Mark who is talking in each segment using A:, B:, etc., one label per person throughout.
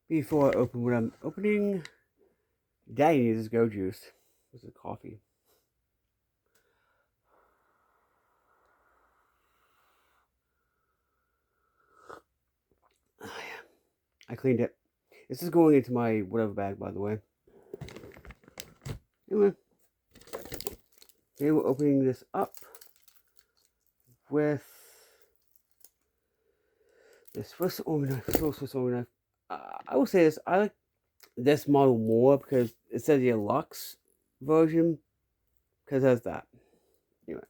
A: before I open what I'm opening. Daddy needs his go juice. This is coffee. I cleaned it. This is going into my whatever bag, by the way. Anyway, today we're opening this up with this Swiss Army knife. Swiss Army knife. I will say this. I like this model more because it says the Lux version because it has that. Anyway,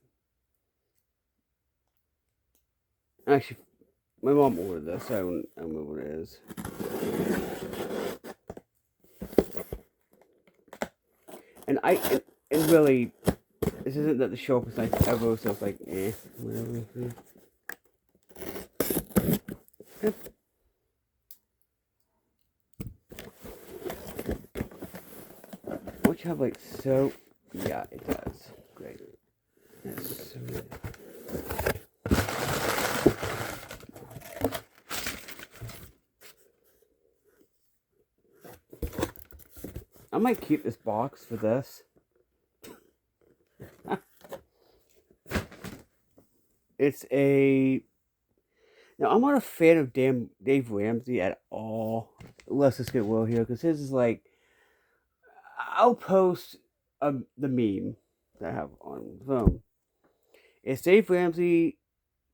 A: actually, my mom ordered this. I don't remember what it is. And really, this isn't that the sharpest knife ever, so it's like, whatever. Don't you have like so? Yeah, it does. Great. That's so good. I might keep this box for this. It's a. Now, I'm not a fan of Dave Ramsey at all. Let's just get real here, because his is like. I'll post the meme that I have on the phone. It's Dave Ramsey's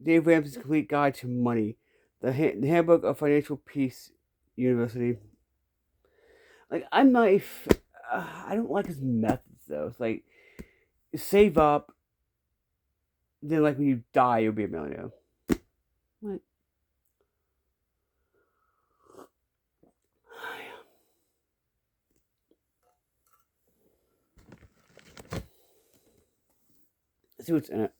A: Complete Guide to Money, the Handbook of Financial Peace University. Like, I'm not I don't like his methods, though. It's like, save up, then, like, when you die, you'll be a millionaire. What? Let's see what's in it.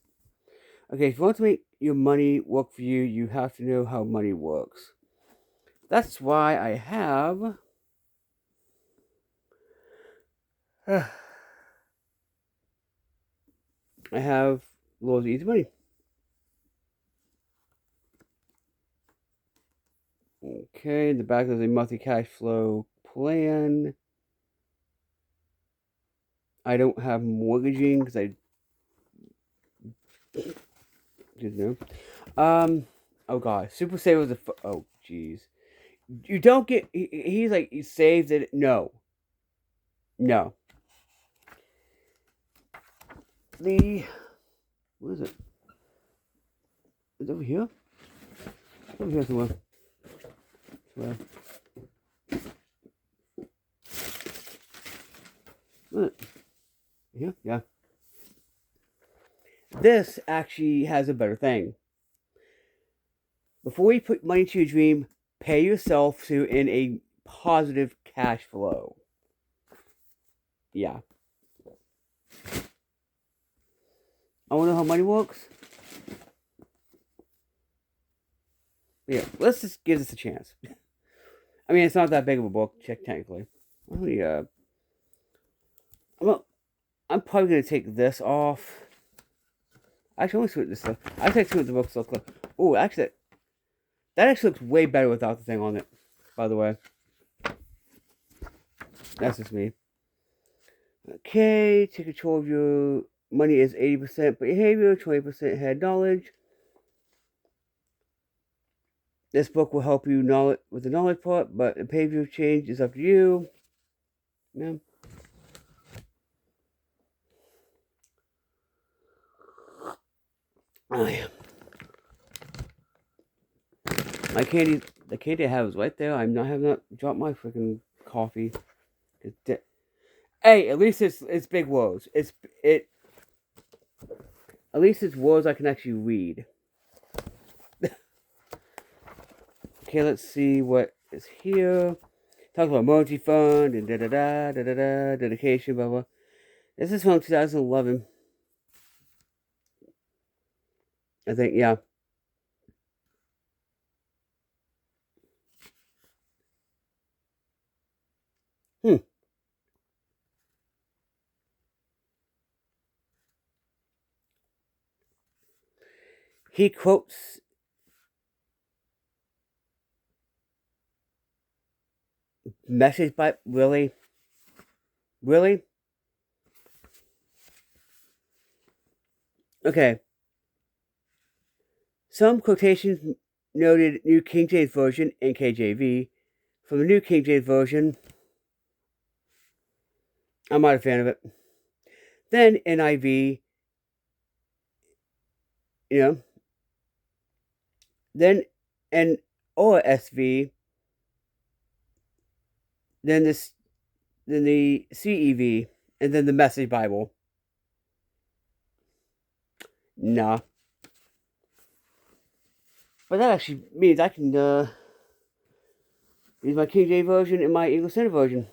A: Okay, if you want to make your money work for you, you have to know how money works. That's why I have Laws of Easy Money. Okay, in the back there's a monthly cash flow plan. I don't have mortgaging because I didn't know. Oh god, Super Save was oh jeez. You don't get. He's like he saves it. No. What is it? It's over here. It's over here somewhere. What? Here? Yeah. This actually has a better thing. Before you put money to your dream, pay yourself to in a positive cash flow. Yeah. I want to know how money works. Yeah, let's just give this a chance. I mean, it's not that big of a book, technically. I'm probably gonna take this off. Actually, let me see what this looks. I think see what the books look like. Oh, actually, that actually looks way better without the thing on it. By the way, that's just me. Okay, take control of your money is 80% behavior, 20% head knowledge. This book will help you with the knowledge part, but the behavior change is up to you. Yeah. Oh, yeah. The candy I have is right there. I have not dropped my freaking coffee. Hey, at least it's big words. At least it's words I can actually read. Okay, let's see what is here. Talk about emoji fund and dedication, blah blah. This is from 2011. I think, yeah. He quotes Message by really? Really? Okay. Some quotations noted New King James Version, NKJV. From the New King James Version, I'm not a fan of it. Then NIV, you know. Then N or SV. Then the CEV, and then the Message Bible. Nah. But that actually means I can use my King James Version and my English Standard Version.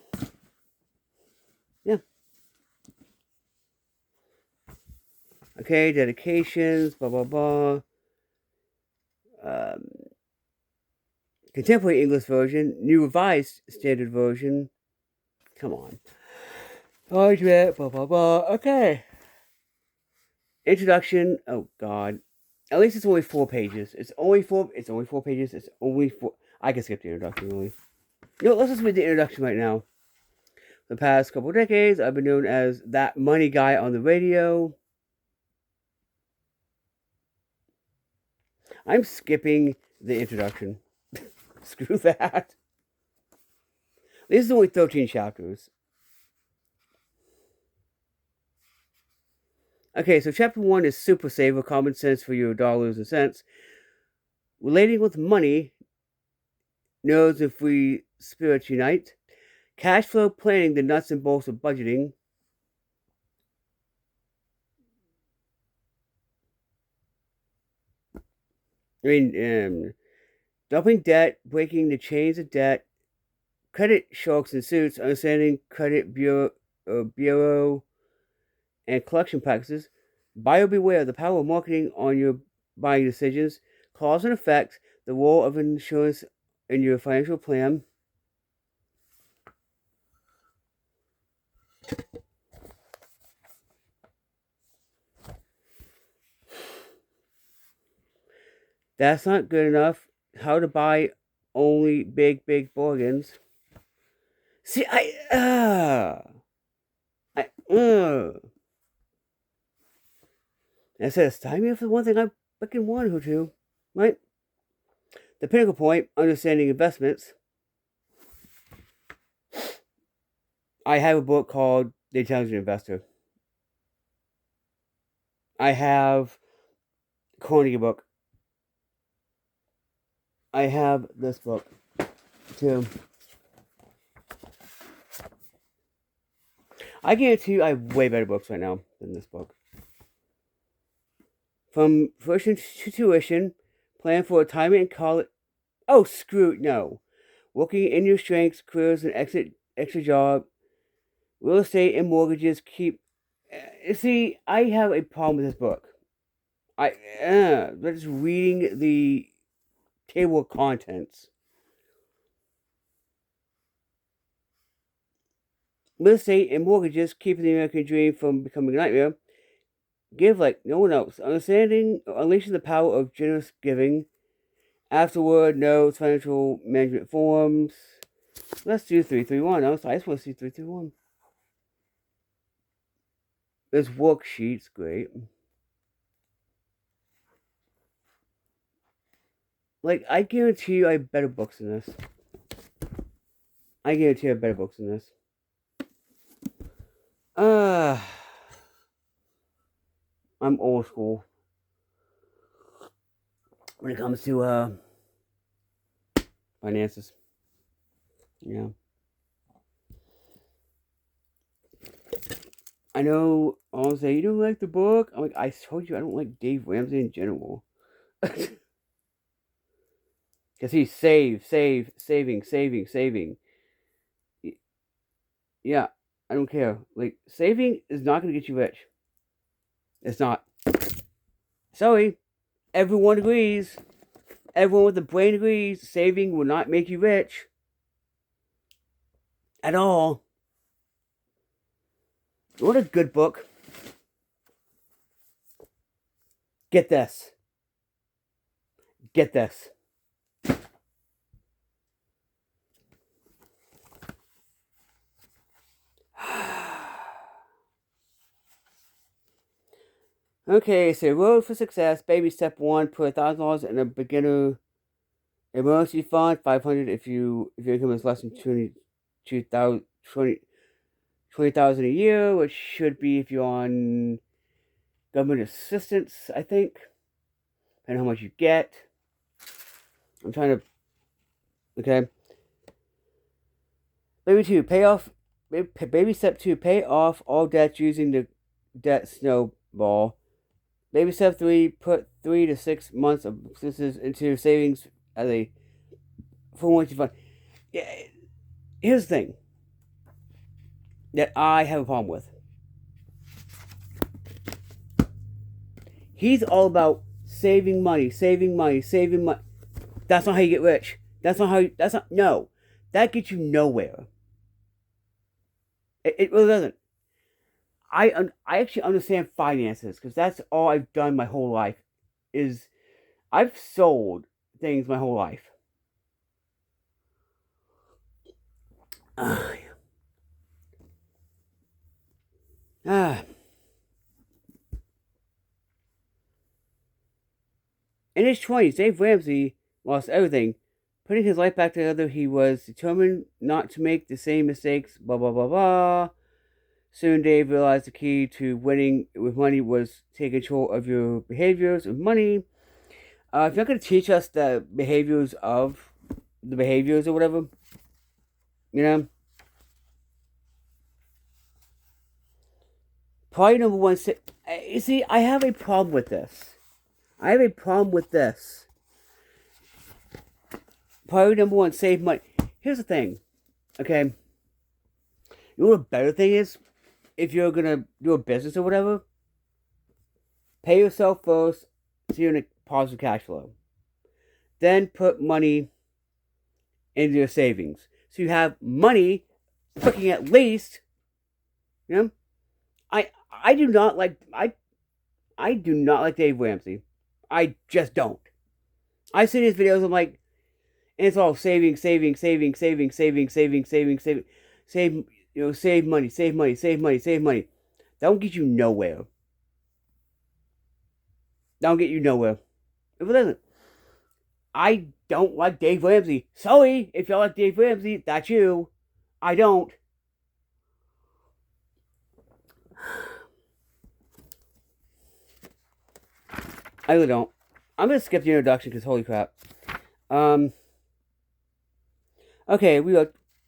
A: Yeah. Okay, dedications, blah, blah, blah. Contemporary English Version, New Revised Standard Version. Come on. Blah, blah, blah. Okay. Introduction. Oh, God. At least it's only 4 pages. It's only 4 pages. It's only 4. I can skip the introduction, really. You know, let's just read the introduction right now. The past couple decades, I've been known as that money guy on the radio. I'm skipping the introduction. Screw that. This is only 13 chapters. Okay, so chapter 1 is Super Saver, common sense for your dollars and cents. Relating with money, knows if we spirits unite. Cash flow planning, the nuts and bolts of budgeting. Dumping debt, breaking the chains of debt, credit sharks and suits, understanding credit bureau and collection practices. Buyer beware, the power of marketing on your buying decisions. Cause and effect, the role of insurance in your financial plan. That's not good enough. How to buy only big bargains. See, It says, time me for the one thing I fucking wanted to, right? The pinnacle point, understanding investments. I have a book called The Intelligent Investor. I have Carnegie book. I have this book, too. I guarantee you I have way better books right now than this book. From fruition to tuition, plan for retirement and college. Oh, screw it, no. Working in your strengths, careers, and extra job. Real estate and mortgages keep. See, I have a problem with this book. Just reading the table of contents. Real estate and mortgages keeping the American dream from becoming a nightmare. Give like no one else. Unleashing the power of generous giving. Afterward, notes, financial management forms. Let's do 331. I just want to see 331. This worksheet's great. Like, I guarantee you I have better books than this. I guarantee I have better books than this. I'm old school when it comes to finances. Yeah. I know I'll say you don't like the book. I'm like, I told you I don't like Dave Ramsey in general. Because he's saving. Yeah, I don't care. Like, saving is not going to get you rich. It's not. Sorry. Everyone agrees. Everyone with a brain agrees. Saving will not make you rich. At all. What a good book. Get this. Okay, so road for success. Baby step one: put $1,000 in a beginner emergency fund. 500 if your income is less than 20,000 a year, which should be if you're on government assistance. I think, depending on how much you get. I'm trying to. Okay. Baby two: pay off. Baby step two: pay off all debts using the debt snowball. Baby step three: put 3 to 6 months of expenses into savings as a 401k fund. Yeah, here's the thing that I have a problem with. He's all about saving money, saving money, saving money. That's not how you get rich. That's not how. That's not. No, that gets you nowhere. It really doesn't. I actually understand finances because that's all I've done my whole life. Is I've sold things my whole life. Ah. In his 20s, Dave Ramsey lost everything. Putting his life back together, he was determined not to make the same mistakes, blah, blah, blah, blah. Soon Dave realized the key to winning with money was taking control of your behaviors with money. If you're not going to teach us the behaviors or whatever, you know. Probably number one, you see, I have a problem with this. Priority number one, save money. Here's the thing, okay? You know what a better thing is? If you're gonna do a business or whatever, pay yourself first so you're in a positive cash flow. Then put money into your savings. So you have money cooking at least, you know? I do not like I do not like Dave Ramsey. I just don't. I see his videos, I'm like, and it's all saving, save, save money. That won't get you nowhere. If it doesn't. I don't like Dave Ramsey. Sorry, if y'all like Dave Ramsey, that's you. I don't. I really don't. I'm gonna skip the introduction because holy crap. Okay,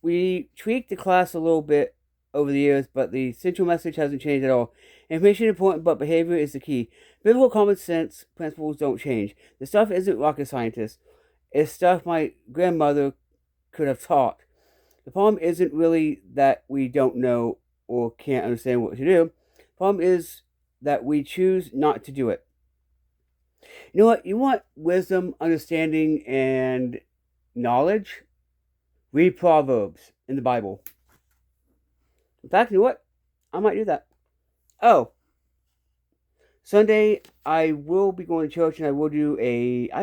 A: we tweaked the class a little bit over the years, but the central message hasn't changed at all. Information is important, but behavior is the key. Biblical common sense principles don't change. The stuff isn't rocket scientists. It's stuff my grandmother could have taught. The problem isn't really that we don't know or can't understand what to do. The problem is that we choose not to do it. You know what? You want wisdom, understanding, and knowledge? Read Proverbs in the Bible. In fact, you know what? I might do that. Oh, Sunday I will be going to church and I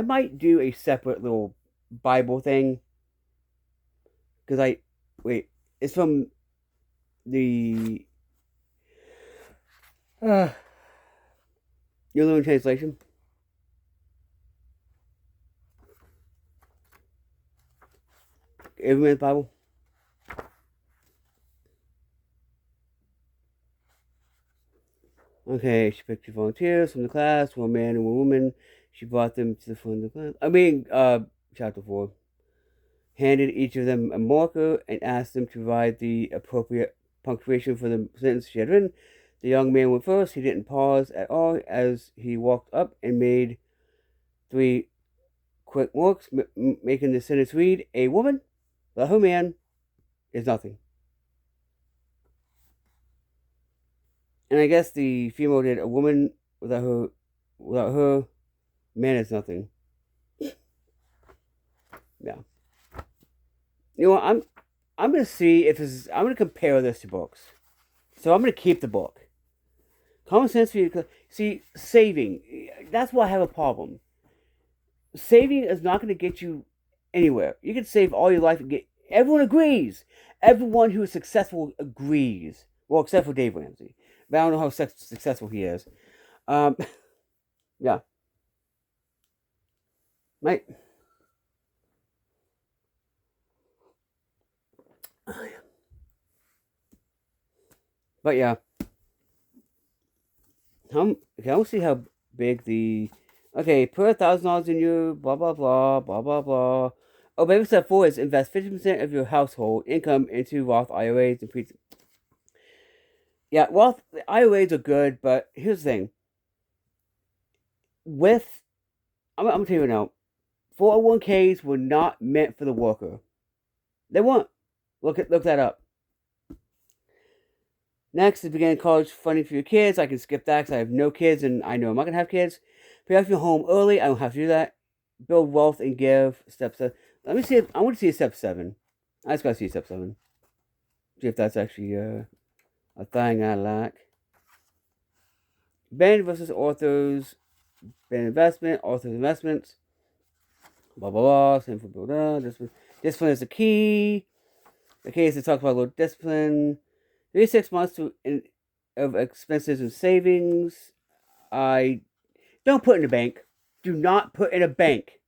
A: might do a separate little Bible thing. Because it's from the New Living Translation. Every Man's Bible. Okay, she picked two volunteers from the class, one man and one woman. She brought them to the front of the class. Chapter 4. Handed each of them a marker and asked them to provide the appropriate punctuation for the sentence she had written. The young man went first. He didn't pause at all as he walked up and made 3 quick marks, making the sentence read, "A woman without her man is nothing." And I guess the female did, "A woman without her man is nothing." Yeah. You know what? I'm gonna see if this is. I'm gonna compare this to books. So I'm gonna keep the book. Common sense for you to see saving. That's why I have a problem. Saving is not going to get you anywhere. You can save all your life and get. Everyone agrees. Everyone who is successful agrees. Well, except for Dave Ramsey. But I don't know how successful he is. Yeah. Right. But yeah. Okay, I don't see how big the. Okay, put $1,000 in your blah blah blah blah blah blah. Oh, baby step 4 is invest 50% of your household income into Roth IRAs and pre. Yeah, Roth IRAs are good, but here's the thing. With I'm gonna tell you now, 401ks were not meant for the worker. They weren't. Look that up. Next is beginning college funding for your kids. I can skip that because I have no kids and I know I'm not gonna have kids. Pay off your home early. I don't have to do that. Build wealth and give. Step 7. Let me see if I want to see a step 7. I just gotta see step 7. See if that's actually a thing I like. Ben versus authors. Ben investment. Authors investments. Blah blah blah. Same for build. Discipline is the key. The case it talks about low discipline. 36 months of expenses and savings. I don't put in a bank. Do not put in a bank.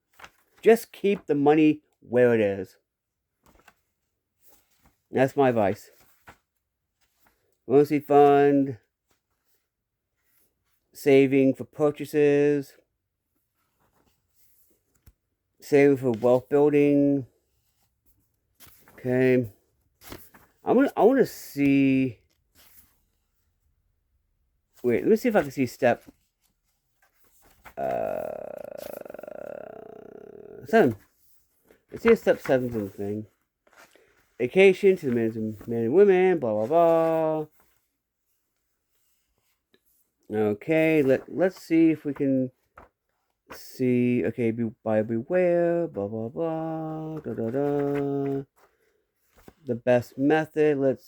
A: Just keep the money where it is. That's my advice. Emergency fund. Saving for purchases. Saving for wealth building. Okay. I want to see. Wait, let me see if I can see step 7. Let's see a step 7 thing. Vacation to the men and women, blah blah blah. Okay, let's see if we can see. Okay, buyer beware, blah blah blah, da da da. The best method.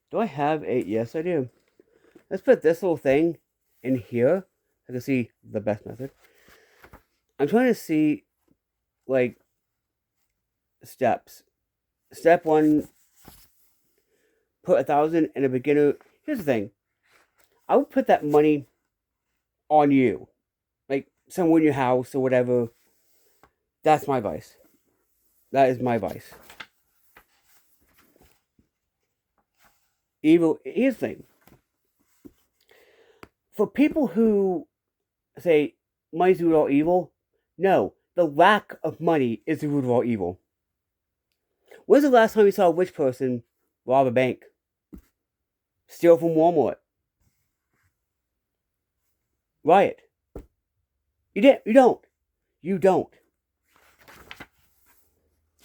A: Do I have a? Yes, I do. Let's put this little thing in here. I can see the best method. I'm trying to see, like, steps. Step 1. Put 1,000 in a beginner. Here's the thing. I would put that money on you, like somewhere in your house or whatever. That's my advice. That is my advice. Here's the thing. For people who say money's the root of all evil, no, the lack of money is the root of all evil. When's the last time you saw a rich person rob a bank? Steal from Walmart? Riot? You don't. You don't.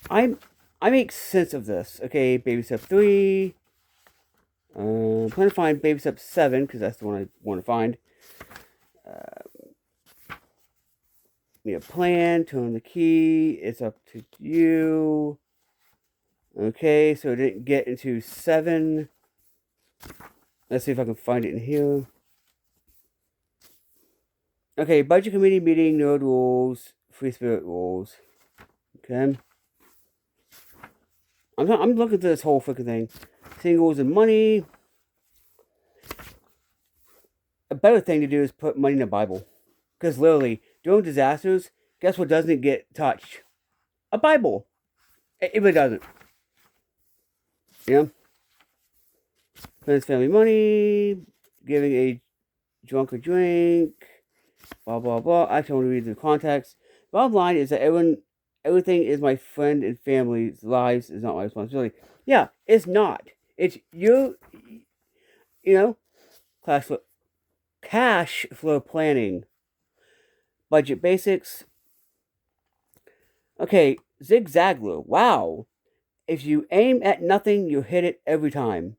A: I make sense of this. Okay, baby step 3. I'm trying to find baby step 7 because that's the one I want to find. Need a plan. Turn the key. It's up to you. Okay, so it didn't get into 7. Let's see if I can find it in here. Okay, budget committee meeting, nerd rules, free spirit rules. Okay. I'm looking through this whole freaking thing. Singles and money. A better thing to do is put money in the Bible. Because literally, during disasters, guess what doesn't get touched? A Bible. It really doesn't. Yeah. Spends family money. Giving a drunk a drink. Blah, blah, blah. Actually, I want to read the context. Bottom line is that everything is my friend and family's lives is not my responsibility. Yeah, it's not. It's you know, cash flow planning, budget basics. Okay, Zig Zaglar. Wow. If you aim at nothing, you hit it every time.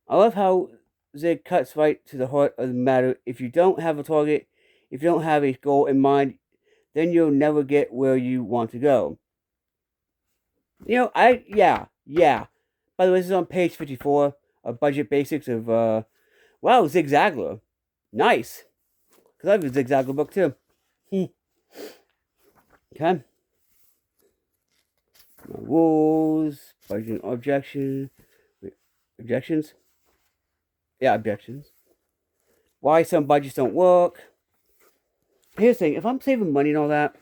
A: I love how Zig cuts right to the heart of the matter. If you don't have a target, if you don't have a goal in mind, then you'll never get where you want to go. Yeah. By the way, this is on page 54 of Budget Basics of, wow, Zig Zaglar. Nice. Because I have a Zig Zaglar book too. Okay. Rules, budget objections. Yeah, objections. why some budgets don't work. Here's the thing, if I'm saving money and all that,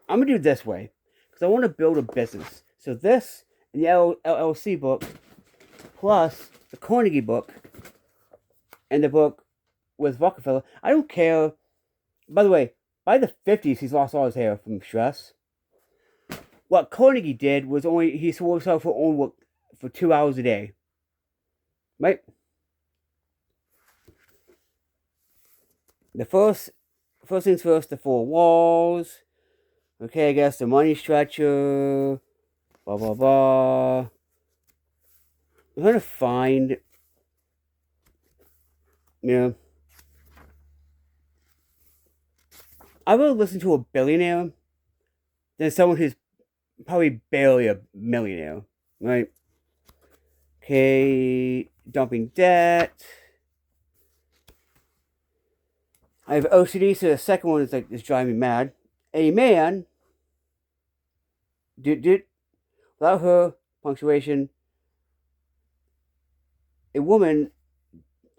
A: I'm going to do it this way. Because I want to build a business. So this, and the LLC book, plus the Carnegie book, and the book with Rockefeller, I don't care. By the way, by the 50s, he's lost all his hair from stress. What Carnegie did was he swore himself for own work for 2 hours a day. Right? The first things first, the 4 walls. Okay, I guess the money stretcher. Blah, blah, blah. I'm trying to find, I would listen to a billionaire than someone who's probably barely a millionaire, right? Okay, dumping debt. I have OCD, so the second one is driving me mad. A man, without her, punctuation. A woman,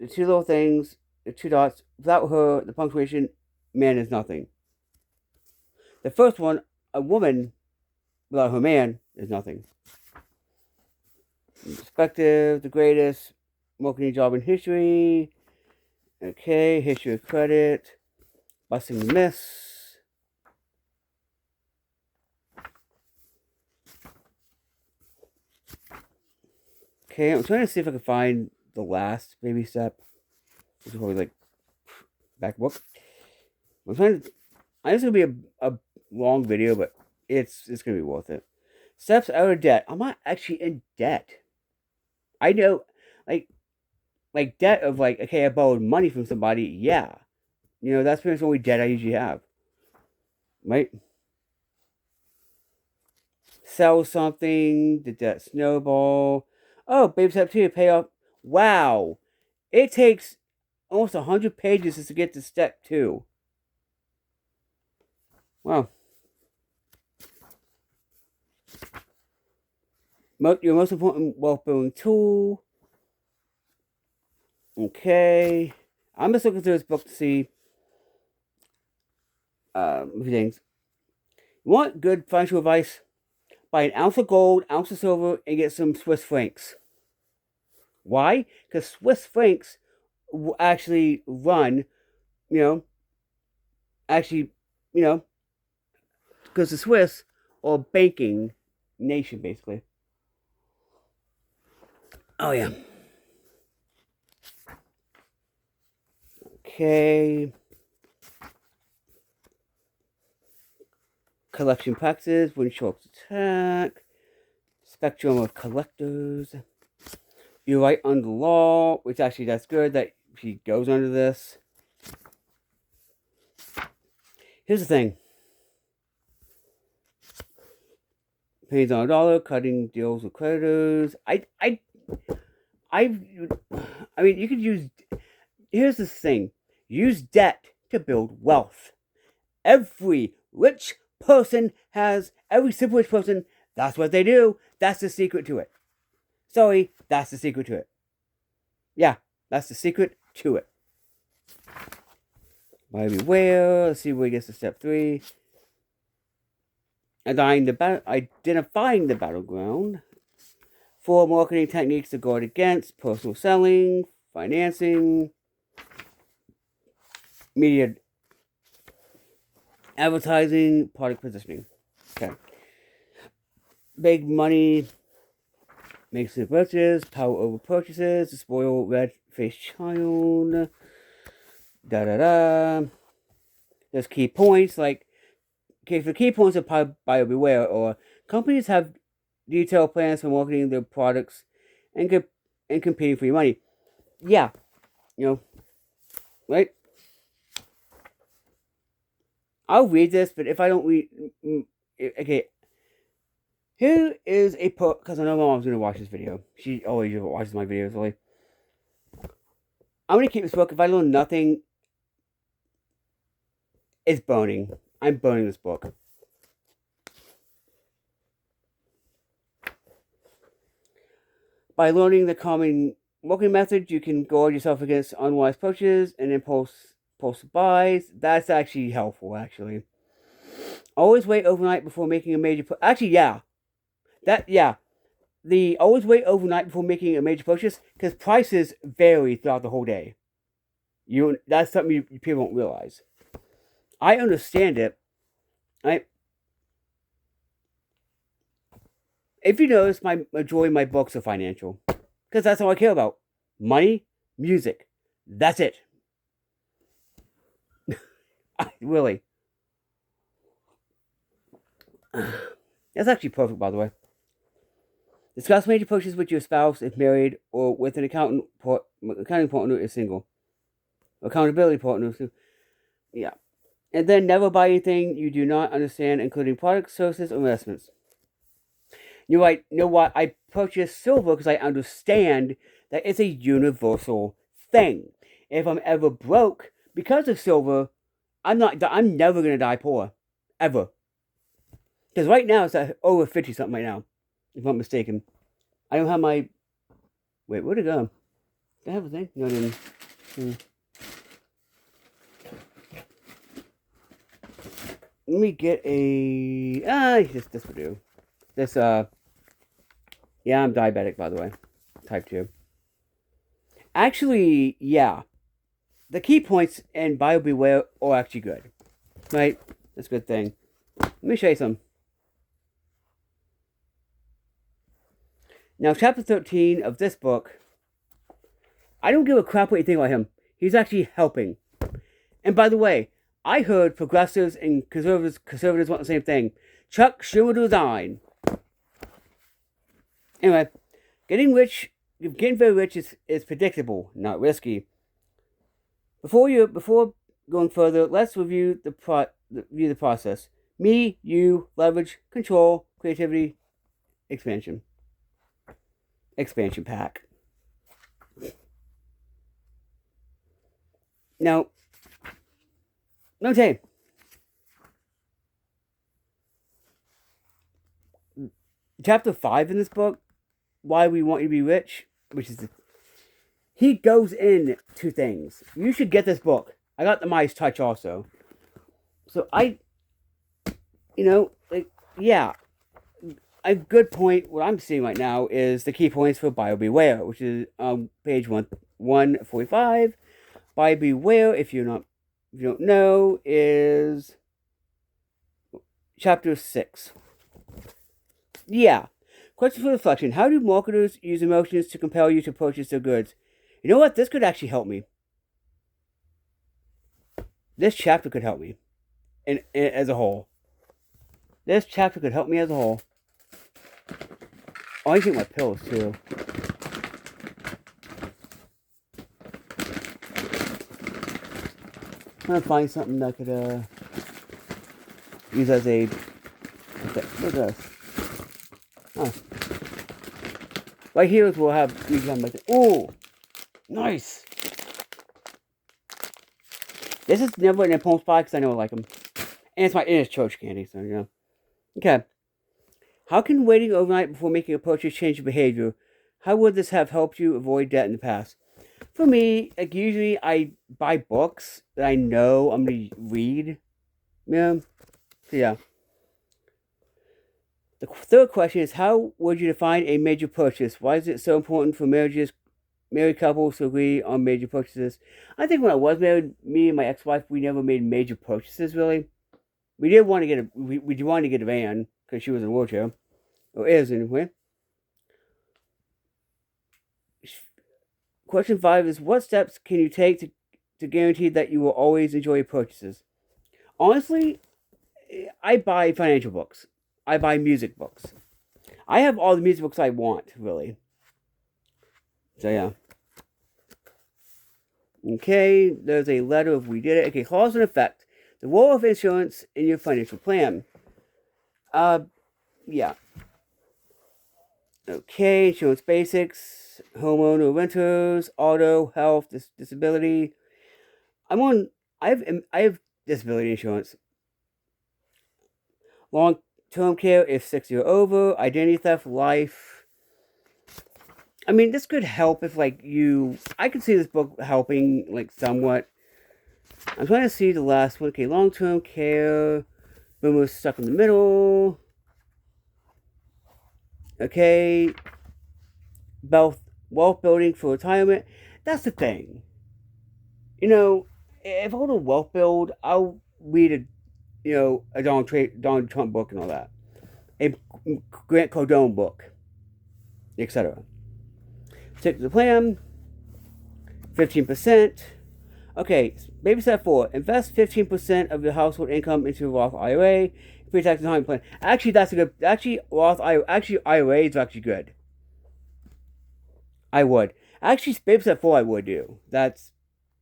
A: the 2 little things, the 2 dots. Without her, the punctuation, man is nothing. The first one, a woman without her man is nothing. Perspective, the greatest marketing job in history. Okay, history of credit. Busting the myths. Okay, I'm trying to see if I can find the last baby step. This is probably back book. I know it's gonna be a long video, but it's gonna be worth it. Steps out of debt. I'm not actually in debt. I know, like debt of okay, I borrowed money from somebody. Yeah, that's pretty much the only debt I usually have. Right? Sell something. Did that snowball? Oh, baby step 2, pay off. Wow, it takes almost 100 pages just to get to step 2. Wow. Your most important wealth building tool. Okay. I'm just looking through this book to see a few things. You want good financial advice? Buy an ounce of gold, ounce of silver, and get some Swiss francs. Why? Because Swiss francs actually run, because the Swiss are a banking nation, basically. Oh, yeah. Okay. Collection practices, when sharks attack. Spectrum of collectors. You're right under law, which actually that's good that she goes under this. Here's the thing. Pennies on a dollar, cutting deals with creditors. I mean, you could use. Here's the thing: use debt to build wealth. Every rich person has. Every super rich person. That's what they do. That's the secret to it. Sorry, that's the secret to it. Yeah, that's the secret to it. Buyer beware. Let's see where he gets to step 3. Identifying the battleground. 4 marketing techniques to guard against personal selling, financing, media advertising, product positioning. Okay. Big money makes the purchase, power over purchases, to spoil red-faced child. There's key points okay, for key points of buyer beware, or companies have detailed plans for marketing their products and competing for your money. Yeah, right? I'll read this, but if I don't read, okay. Here is a because I know my mom's gonna watch this video. She always watches my videos. Really, I'm gonna keep this book. If I learn nothing, it's burning. I'm burning this book. By learning the common working methods, you can guard yourself against unwise purchases and impulse buys. That's actually helpful, actually. Always wait overnight before making a major actually, yeah. Yeah. The always wait overnight before making a major purchase, because prices vary throughout the whole day. That's something people don't realize. I understand it. If you notice, my majority of my books are financial, because that's all I care about: money, music. That's it. Really. That's actually perfect, by the way. Discuss major purchases with your spouse if married, or with an accounting partner if single. Accountability partner. Yeah. And then never buy anything you do not understand, including products, services, or investments. You're right. You know what? I purchased silver because I understand that it's a universal thing. If I'm ever broke because of silver, I'm never gonna die poor, ever. Because right now it's at over 50 something right now, if I'm not mistaken. I don't have my. Wait, where'd it go? Did I have a thing? No, I didn't. Let me get a. This will do. This Yeah, I'm diabetic, by the way, type 2. Actually, yeah, the key points in Bio Beware are actually good, right? That's a good thing. Let me show you some. Now, chapter 13 of this book, I don't give a crap what you think about him. He's actually helping. And by the way, I heard progressives and conservatives want the same thing. Chuck Schumer design. Anyway, getting very rich is predictable, not risky. Before going further, let's review the process. Me, you, leverage, control, creativity, expansion. Expansion pack. Now, let me tell you, chapter 5 in this book, Why We Want You to Be Rich, which is he goes into things. You should get this book. I got the Midas Touch also. So yeah, a good point. What I'm seeing right now is the key points for Bio Beware, which is page 145. Bio Beware, if you don't know, is chapter 6. Yeah. Question for reflection: how do marketers use emotions to compel you to purchase their goods? You know what? This could actually help me. This chapter could help me, as a whole. This chapter could help me as a whole. Oh, I get my pills too. I'm gonna find something that could use as a. Okay, look at this. Oh. Right here is we'll have oh, nice. This is never an impulse buy because I know I like them, and it's church candy, so yeah. Okay. How can waiting overnight before making a purchase change your behavior? How would this have helped you avoid debt in the past? For me, like usually I buy books that I know I'm gonna read. Yeah. So yeah. The third question is, how would you define a major purchase? Why is it so important for married couples to agree on major purchases? I think when I was married, me and my ex-wife, we never made major purchases, really. We did want to get we wanted to get a van because she was in a wheelchair, or is anyway. Question 5 is, what steps can you take to guarantee that you will always enjoy your purchases? Honestly, I buy financial books. I buy music books. I have all the music books I want, really. So yeah. Okay, there's a letter of we did it. Okay, cause and effect. The role of insurance in your financial plan. Yeah. Okay, insurance basics, homeowner, renters, auto, health, disability. I have disability insurance. Long-term care if 60 or over, identity theft, life. I mean, this could help if, like, I could see this book helping, like, somewhat. I'm trying to see the last one. Okay, long-term care. Boomers stuck in the middle. Okay. Wealth building for retirement. That's the thing. You know, if I want to wealth build, I'll read a Donald Trump book and all that. A Grant Cardone book, etc. Stick to the plan. 15%. Okay, baby step 4. Invest 15% of your household income into a Roth IRA. Pre-tax retirement plan. Actually, that's a good. Actually, Roth IRA. Actually, IRAs are actually good. I would. Actually, baby step 4, I would do. That's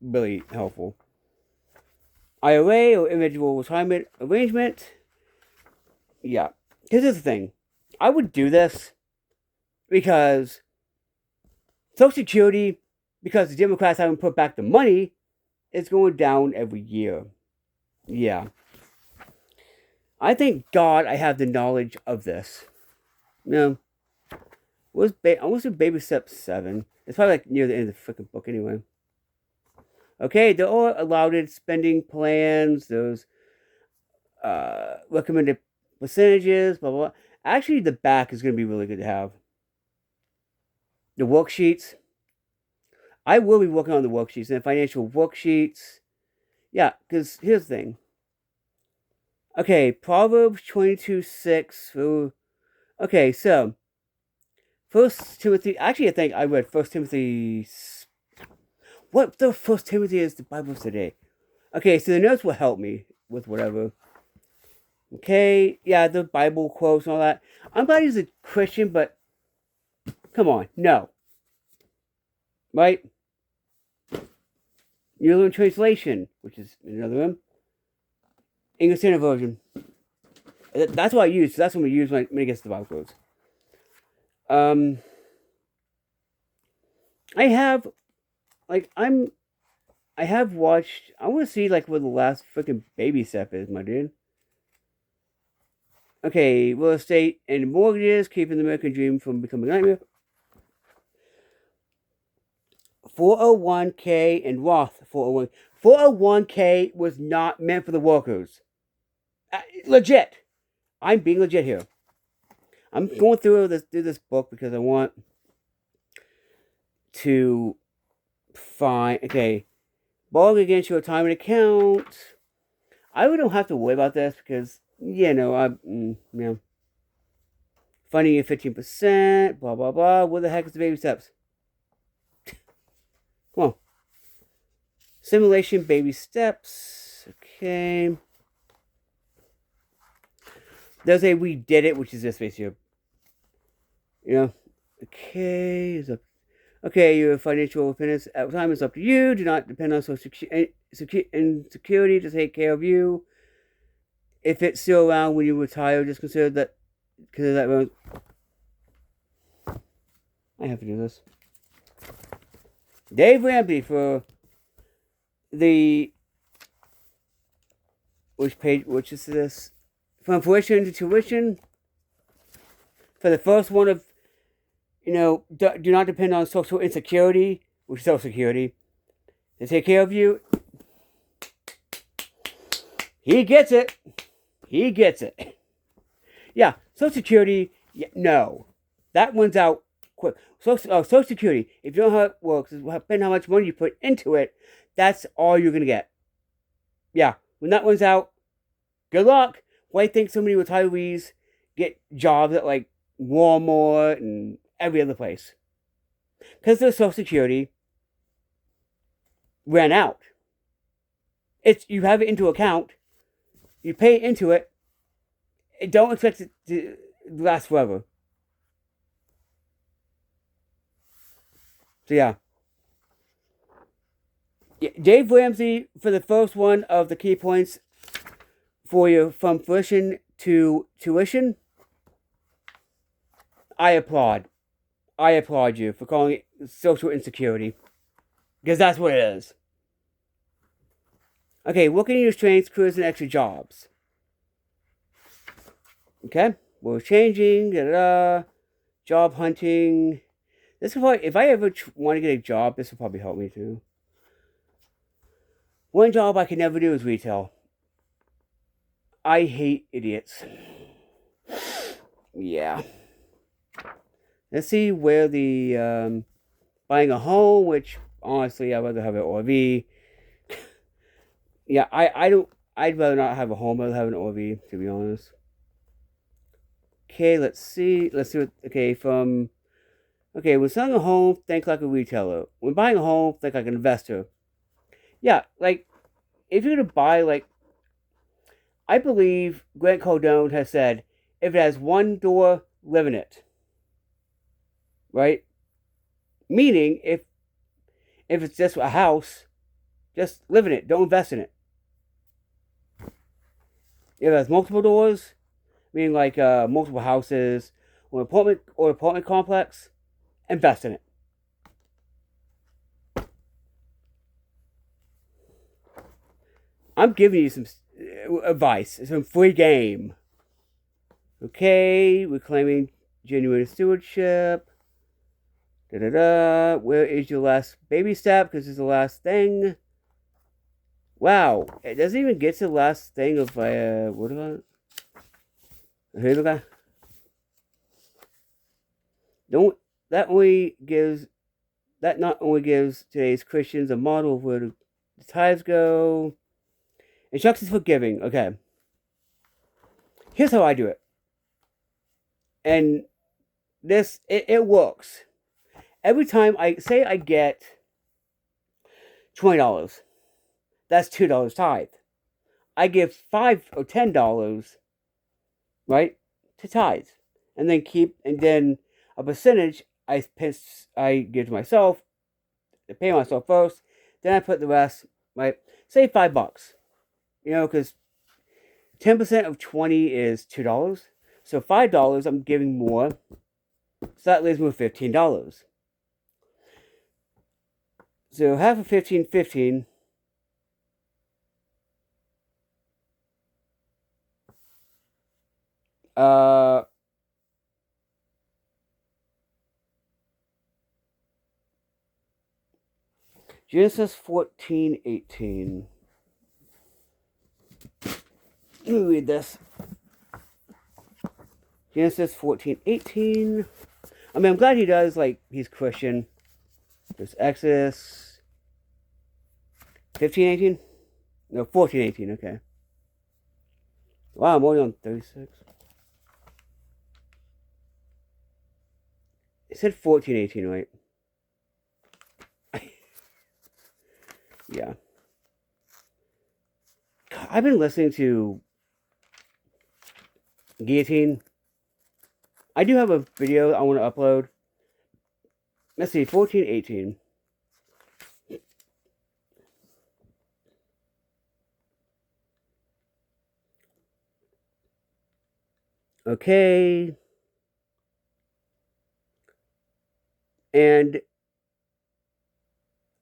A: really helpful. IRA or individual retirement arrangement. Yeah. Because here's the thing. I would do this because Social Security, because the Democrats haven't put back the money, it's going down every year. Yeah. I thank God I have the knowledge of this. You know, I was in baby step 7. It's probably like near the end of the freaking book anyway. Okay, there are allowed spending plans. Those recommended percentages, blah, blah, blah. Actually, the back is going to be really good to have. The worksheets. I will be working on the worksheets and the financial worksheets. Yeah, because here's the thing. Okay, Proverbs 22:6. Okay, so First Timothy. Actually, I think I read First Timothy. What the First Timothy is the Bible today? Okay, so the notes will help me with whatever. Okay, yeah, the Bible quotes and all that. I'm glad he's a Christian, but come on, no. Right? New Living Translation, which is another one. English Standard Version. That's what I use. So that's what we use when it gets to the Bible quotes. I have, like, I have watched. I want to see like what the last freaking baby step is, my dude. Okay, real estate and mortgages, keeping the American dream from becoming a nightmare. 401k and Roth 401. 401k was not meant for the workers. Legit. I'm being legit here. I'm going through this book because I want to find. Okay, borrowing against your retirement account. I really don't have to worry about this because funding at 15%. Blah blah blah. What the heck is the baby steps? Come on. Simulation baby steps. Okay. There's a we did it, which is this face here. Okay. Okay, your financial independence at the time is up to you. Do not depend on Social Security to take care of you. If it's still around when you retire, just consider that. I have to do this. Dave Ramsey for the which is this? From fruition to tuition. For the first one of, do not depend on social insecurity, which is Social Security, to take care of you. He gets it. He gets it. Yeah, Social Security, no. That one's out quick. Social Security, if you don't know how it works, depending on how much money you put into it, that's all you're going to get. Yeah, when that one's out, good luck. Why do you think so many retirees get jobs at like Walmart and every other place? Because their Social Security ran out. You have it into account, you pay into it, and don't expect it to last forever. So yeah. Dave Ramsey for the first one of the key points for you from fruition to tuition. I applaud you for calling it social insecurity. Because that's what it is. Okay, working in your strengths, careers, and extra jobs. Okay, we're changing, job hunting. This will probably, if I ever want to get a job, this will probably help me too. One job I can never do is retail. I hate idiots. Yeah. Let's see where the buying a home, which honestly I'd rather have an RV. Yeah, I'd rather not have a home. I'd rather have an RV, to be honest. Okay, let's see. Let's see what. Okay, when selling a home, think like a retailer. When buying a home, think like an investor. Yeah, like if you're gonna buy, like, I believe Grant Cardone has said, if it has one door, live in it. Right? Meaning, if it's just a house, just live in it. Don't invest in it. If it has multiple doors, meaning like multiple houses or apartment complex, invest in it. I'm giving you some advice, some free game. Okay, we're claiming genuine stewardship. Where is your last baby step? Because it's the last thing. Wow, it doesn't even get to the last thing of what about? Here we go. Don't that not only gives today's Christians a model of where the tithes go. Instructions for giving. Okay. Here's how I do it. And this, it works. Every time I get $20, that's $2 tithe. I give $5 or $10, right, to tithe. And then a percentage I give to myself, to pay myself first. Then I put the rest, right, say $5. Because 10% of 20 is $2. So $5 I'm giving more. So that leaves me with $15. So half of 15, 15. Genesis 14:18. Let me read this. Genesis 14:18. I mean, I'm glad he does, like, he's Christian. There's Exodus 15:18? No, 14:18, okay. Wow, I'm only on 36. It said 14:18, right? Yeah. I've been listening to Guillotine. I do have a video I want to upload. Let's see, 14:18. Okay. And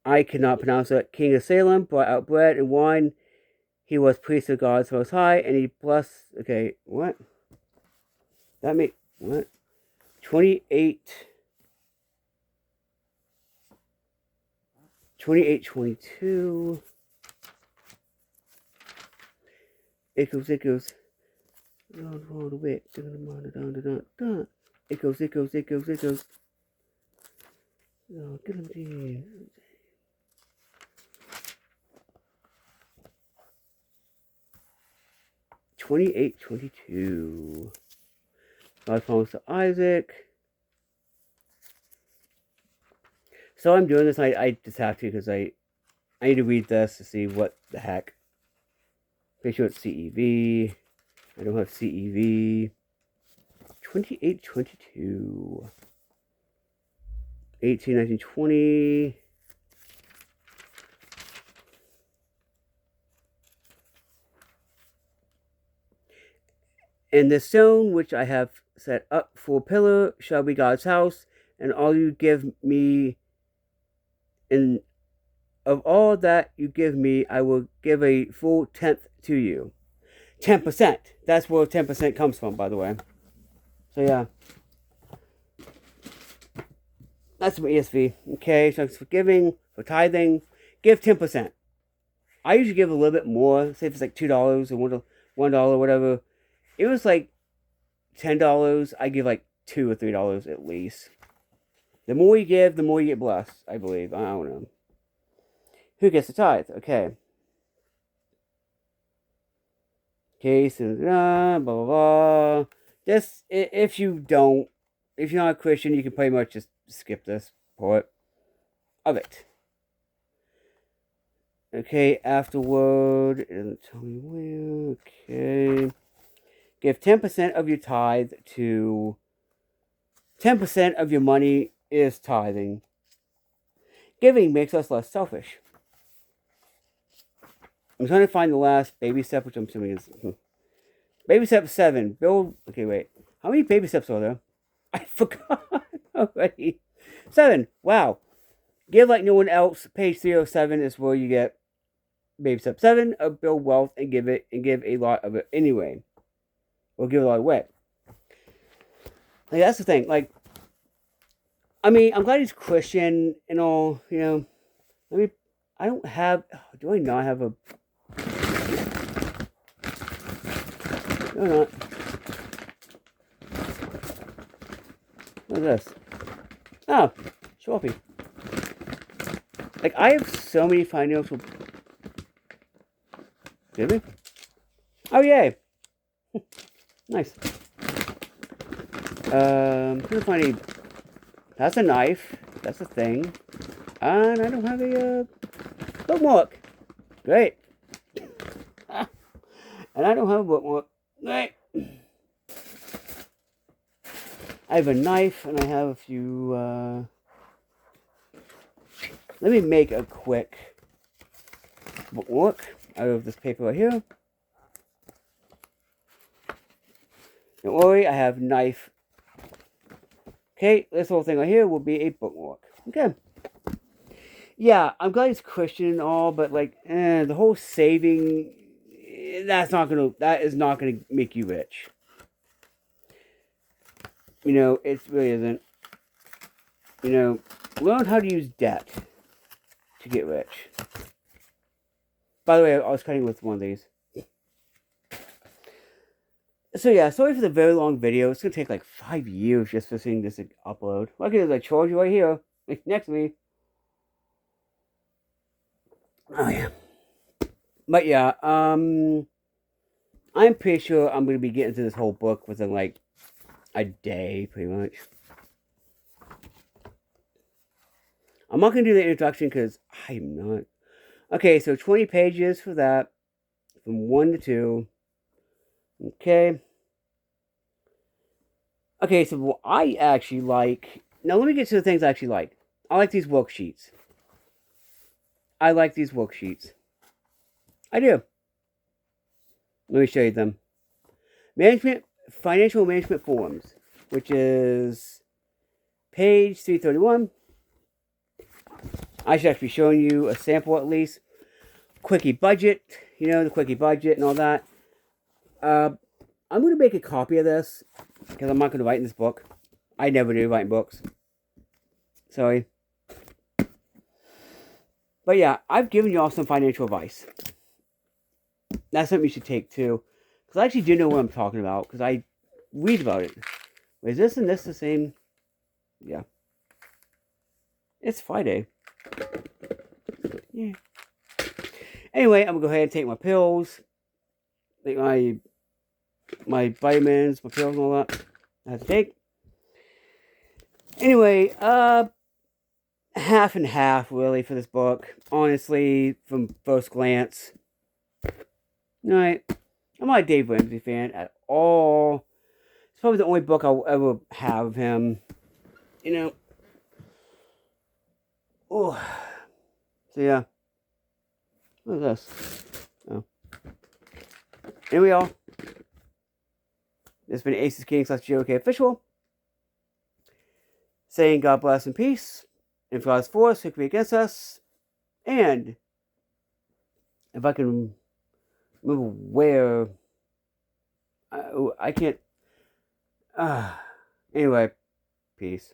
A: I cannot pronounce it. King of Salem brought out bread and wine. He was priest of God's Most High, and he blessed. Okay, what? That made what? 28. 28:22. It goes. It goes. Oh, get him. 28:22. God promised to Isaac. So I'm doing this. I just have to because I need to read this to see what the heck. Pretty sure it's CEV. I don't have CEV. 28:22. 18, 19, 20. And the stone which I have set up for a pillar shall be God's house, and all you give me, and of all that you give me, I will give a full tenth to you. 10%. That's where 10% comes from, by the way. So yeah. That's my ESV. Okay, so for giving, for tithing, give 10%. I usually give a little bit more. Say if it's like $2 or $1, whatever. It was like $10. I give like $2 or $3 at least. The more you give, the more you get blessed. I believe. I don't know. Who gets the tithe? Okay. Okay, so blah blah blah. Just if you're not a Christian, you can pretty much just skip this part of it. Okay, afterward, it doesn't tell me where. Okay. Give 10% of your tithe to 10% of your money is tithing. Giving makes us less selfish. I'm trying to find the last baby step, which I'm assuming is baby step 7. Build. Okay, wait. How many baby steps are there? I forgot already. 7. Wow. Give like no one else. Page 307 is where you get baby step 7 of build wealth and give a lot of it anyway. Or give a lot away. Like that's the thing. Like, I mean, I'm glad he's Christian and all. You know, I mean, I don't have. Do I not have a? No, not. What is this? Oh, Sharpie. Like, I have so many financial. Did we? Oh, yay. Nice. Couldn't find any. That's a knife. That's a thing. And I don't have a bookmark. Great. And I don't have a bookmark. Great. I have a knife and I have a few. Let me make a quick bookmark out of this paper right here. Don't worry, I have knife. Okay, this whole thing right here will be a bookmark. Okay. Yeah, I'm glad he's Christian and all, but like, the whole saving, that is not gonna make you rich. You know, it really isn't. You know, learn how to use debt to get rich. By the way, I was cutting with one of these. So yeah, sorry for the very long video. It's gonna take like 5 years just for seeing this upload. Look at it, I charge you right here, next to me. Oh yeah. But yeah, I'm pretty sure I'm gonna be getting to this whole book within like a day, pretty much. I'm not gonna do the introduction because I'm not. Okay, so 20 pages for that, from 1 to 2. Okay. Okay, so what I actually like. Now let me get to the things I actually like. I like these worksheets. I like these worksheets. I do. Let me show you them. Financial management forums, which is page 331. I should actually be showing you a sample at least. Quickie budget, you know, the quickie budget and all that. I'm going to make a copy of this because I'm not going to write in this book. I never do write in books. Sorry. But yeah, I've given you all some financial advice. That's something you should take too. Because I actually do know what I'm talking about. Because I read about it. Is this and this the same? Yeah. It's Friday. Yeah. Anyway, I'm going to go ahead and take my pills. Take my vitamins, my pills and all that I have to take. Anyway, half and half really for this book. Honestly, from first glance. Alright. I'm not a Dave Ramsey fan at all. It's probably the only book I'll ever have of him. You know. Oh. So yeah. What is this? Oh. Anyway, y'all. This has been Aces King / DA-JYK Official. Saying God bless and peace. And for God's for us, who can be against us. And if I can remember where I can't. Anyway, peace.